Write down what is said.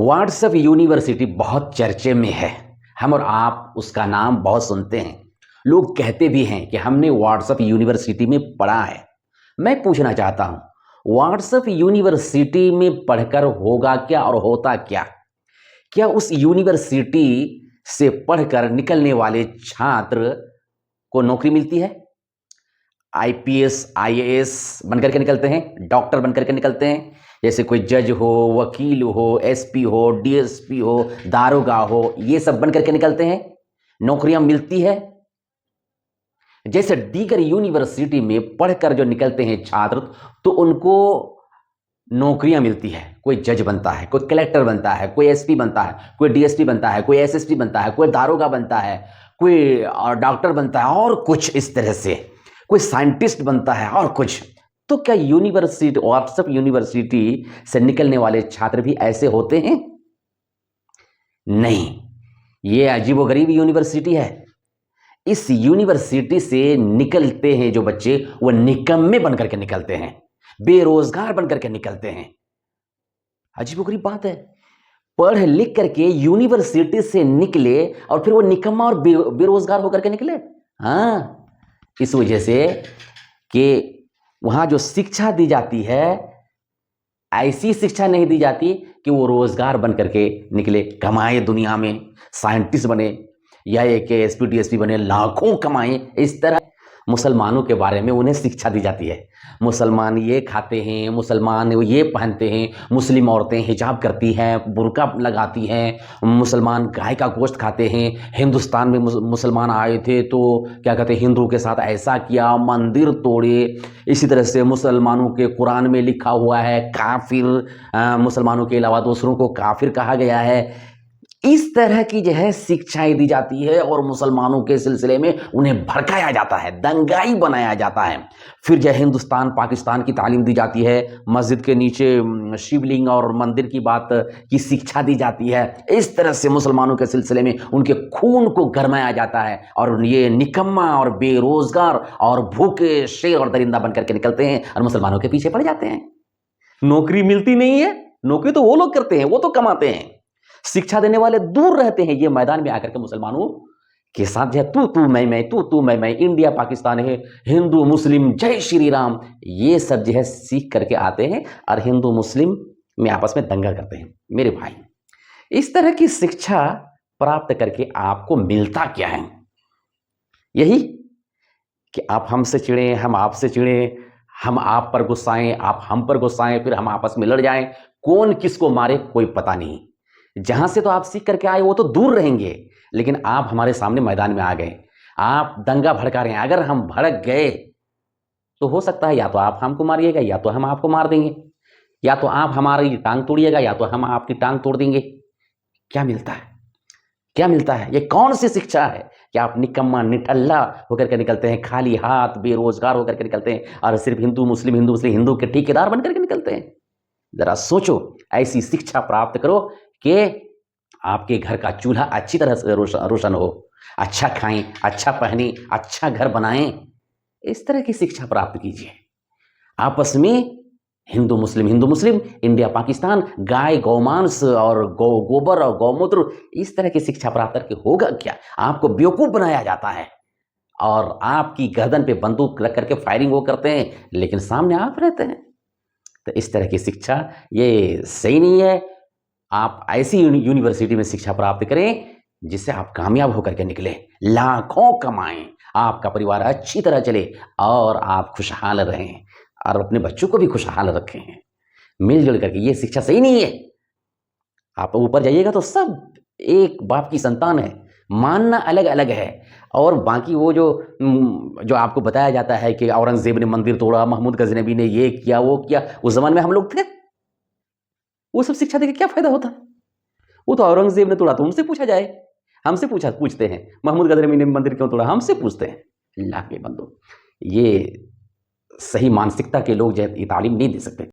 WhatsApp university बहुत चर्चे में है। हम और आप उसका नाम बहुत सुनते हैं। लोग कहते भी हैं कि हमने व्हाट्सएप यूनिवर्सिटी में पढ़ा है। मैं पूछना चाहता हूँ, व्हाट्सएप यूनिवर्सिटी में पढ़कर होगा क्या और होता क्या? क्या उस यूनिवर्सिटी से पढ़कर निकलने वाले छात्र को नौकरी मिलती है? आईपीएस, आईएएस बनकर के निकलते हैं, डॉक्टर बनकर के निकलते हैं, जैसे कोई जज हो, वकील हो, एसपी हो, डीएसपी हो, दारोगा हो, ये सब बनकर के निकलते हैं, नौकरियां मिलती है। जैसे दीगर यूनिवर्सिटी में पढ़कर जो निकलते हैं छात्र, तो उनको नौकरियां मिलती है। कोई जज बनता है, कोई कलेक्टर बनता है, कोई एसपी बनता है, कोई डीएसपी बनता है, कोई एसएसपी बनता है, कोई दारोगा बनता है, कोई डॉक्टर बनता है, और कुछ इस तरह से कोई साइंटिस्ट बनता है और कुछ। तो क्या यूनिवर्सिटी, व्हाट्सएप यूनिवर्सिटी से निकलने वाले छात्र भी ऐसे होते हैं? नहीं, ये अजीबोगरीब यूनिवर्सिटी है। इस यूनिवर्सिटी से निकलते हैं जो बच्चे, वो निकम्मे बनकर के निकलते हैं, बेरोजगार बनकर के निकलते हैं। अजीबोगरीब बात है। पढ़ लिख करके यूनिवर्सिटी से निकले और फिर वो निकम्मा और बेरोजगार होकर के निकले। हाँ, इस वजह से कि वहाँ जो शिक्षा दी जाती है, ऐसी शिक्षा नहीं दी जाती कि वो रोजगार बन करके निकले, कमाए, दुनिया में साइंटिस्ट बने या एक एसपी डीएसपी बने, लाखों कमाए। इस तरह मुसलमानों के बारे में उन्हें शिक्षा दी जाती है। मुसलमान ये खाते हैं, मुसलमान ये पहनते हैं, मुस्लिम औरतें हिजाब करती हैं, बुर्का लगाती हैं, मुसलमान गाय का गोश्त खाते हैं। हिंदुस्तान में मुसलमान आए थे तो क्या कहते हैं, हिंदुओं के साथ ऐसा किया, मंदिर तोड़े। इसी तरह से मुसलमानों के कुरान में लिखा हुआ है काफिर, मुसलमानों के अलावा दूसरों को काफिर कहा गया है। इस तरह की जो है शिक्षाएं दी जाती है और मुसलमानों के सिलसिले में उन्हें भड़काया जाता है, दंगाई बनाया जाता है। फिर जो हिंदुस्तान पाकिस्तान की तालीम दी जाती है, मस्जिद के नीचे शिवलिंग और मंदिर की बात की शिक्षा दी जाती है। इस तरह से मुसलमानों के सिलसिले में उनके खून को गरमाया जाता है और ये निकम्मा और बेरोजगार और भूखे शेर और दरिंदा बनकर के निकलते हैं और मुसलमानों के पीछे पड़ जाते हैं। नौकरी मिलती नहीं है, नौकरी तो वो लोग करते हैं, वो तो कमाते हैं। शिक्षा देने वाले दूर रहते हैं, ये मैदान में आकर के मुसलमानों के साथ जो तू मैं, तू मैं, इंडिया पाकिस्तान है, हिंदू मुस्लिम, जय श्री राम, ये सब जो है सीख करके आते हैं और हिंदू मुस्लिम में आपस में दंगा करते हैं। मेरे भाई, इस तरह की शिक्षा प्राप्त करके आपको मिलता क्या है? यही कि आप हमसे चिढ़े, हम आपसे चिढ़े, हम आप पर गुस्साएं, आप हम पर गुस्साएं, फिर हम आपस में लड़ जाएं, कौन किसको मारे कोई पता नहीं। जहां से तो आप सीख करके आए वो तो दूर रहेंगे, लेकिन आप हमारे सामने मैदान में आ गए, आप दंगा भड़का रहे हैं। अगर हम भड़क गए तो हो सकता है या तो आप हमको मारिएगा या तो हम आपको मार देंगे, या तो आप हमारी टांग तोड़िएगा या तो हम आपकी टांग तोड़ देंगे। क्या मिलता है? क्या मिलता है? ये कौन सी शिक्षा है कि आप निकम्मा निठल्ला होकर के निकलते हैं, खाली हाथ बेरोजगार होकर के निकलते हैं और सिर्फ हिंदू मुस्लिम हिंदू के ठेकेदार बनकर के निकलते हैं? जरा सोचो, ऐसी शिक्षा प्राप्त करो कि आपके घर का चूल्हा अच्छी तरह से रोशन हो, अच्छा खाएं, अच्छा पहने, अच्छा घर बनाएं। इस तरह की शिक्षा प्राप्त कीजिए। आपस में हिंदू मुस्लिम, इंडिया पाकिस्तान, गाय गौमांस और गोबर और गौमूत्र, इस तरह की शिक्षा प्राप्त करके होगा क्या? आपको बेवकूफ बनाया जाता है और आपकी गर्दन पे बंदूक रख करके फायरिंग वो करते हैं, लेकिन सामने आप रहते हैं। तो इस तरह की शिक्षा ये सही नहीं है। आप ऐसी यूनिवर्सिटी में शिक्षा प्राप्त करें जिससे आप कामयाब होकर के निकले, लाखों कमाएं, आपका परिवार अच्छी तरह चले और आप खुशहाल रहें और अपने बच्चों को भी खुशहाल रखें मिलजुल करके। ये शिक्षा सही नहीं है। आप ऊपर जाइएगा तो सब एक बाप की संतान है, मानना अलग अलग है। और बाकी वो जो आपको बताया जाता है कि औरंगजेब ने मंदिर तोड़ा, महमूद गजनबी ने ये किया वो किया, उस जमाने में हम लोग थे, वो सब शिक्षा देके क्या फायदा होता? वो तो औरंगजेब ने तोड़ा तो उनसे पूछा जाए, हमसे पूछते हैं महमूद गजनबी ने मंदिर क्यों तोड़ा, हमसे पूछते हैं। अल्लाह के बंदो, ये सही मानसिकता के लोग जो है ये तालीम नहीं दे सकते।